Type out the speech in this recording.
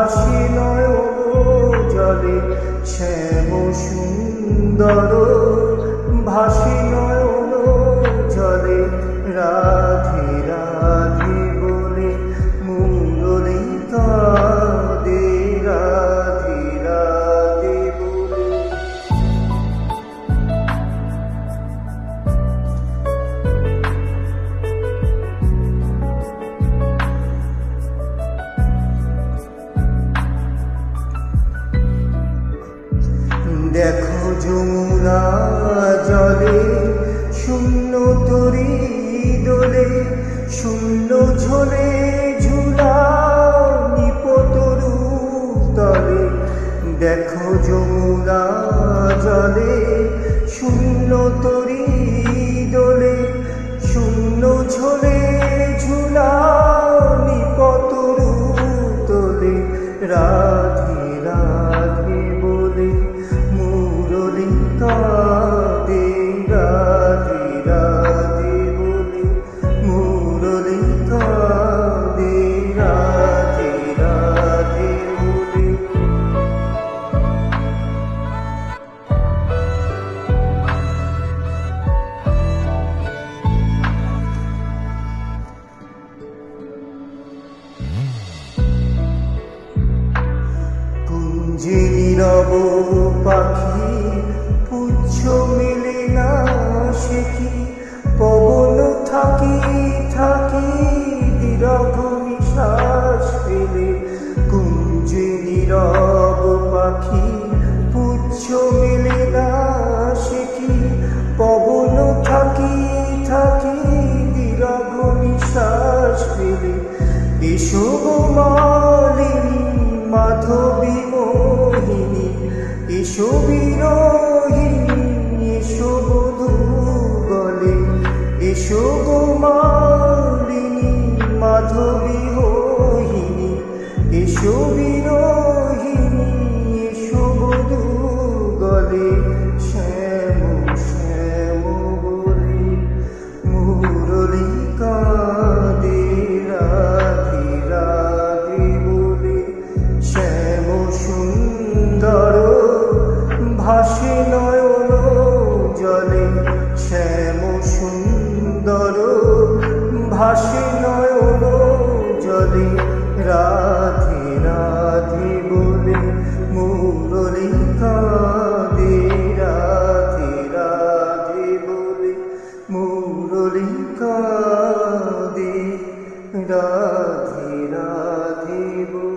ভাসি নয়ন জলে শ্যাম সুন্দর ভাসি নয়ন জলে রাধে রাধে বলে মুরলী কাঁদে রাধে রাধে বলে। দেখো যমুনা জলে শূন্য তরি দোলে শূন্য ঝোলে ঝুলা নিপতরু তলে। দেখো যমুনা জলে শূন্য তরি দোলে শূন্য ঝোলে ঝুলা নিপতরু তলে রাধে রাধে বলে মুরলী কাঁদে রাধে রাধে বলে মুরলী কাঁদে রাধে রাধে বলে। কুঞ্জে নীরব পাখি পুচ্ছ মেলে না সে কি পবন থাকি থাকি দীর্ঘ নিশ্বাস ফেলে। কুঞ্জে নীরব পাখি পুচ্ছ মেলে না সে কি পবন থাকি থাকি দীর্ঘ নিশ্বাস ফেলে। এসো গো মালিনী মাধবী মোহিনী এসো বিরোহিনী এসো বধূ গলে। এসো গো মালিনী মাধবী মোহিনী এসো বিরোহিনী এসো বধূ গলে। শ্যাম শ্যাম বলে মুরলী কাঁদে রাধে রাধে বলে শ্যাম সুন্দর ভাসি নয়ন জলে শ্যাম সুন্দর ভাসি নয়ন জলে রাধে রাধে বলে মুরলী কাঁদে রাধে রাধে বলে মুরলী কাঁদে রাধে রাধে বলে।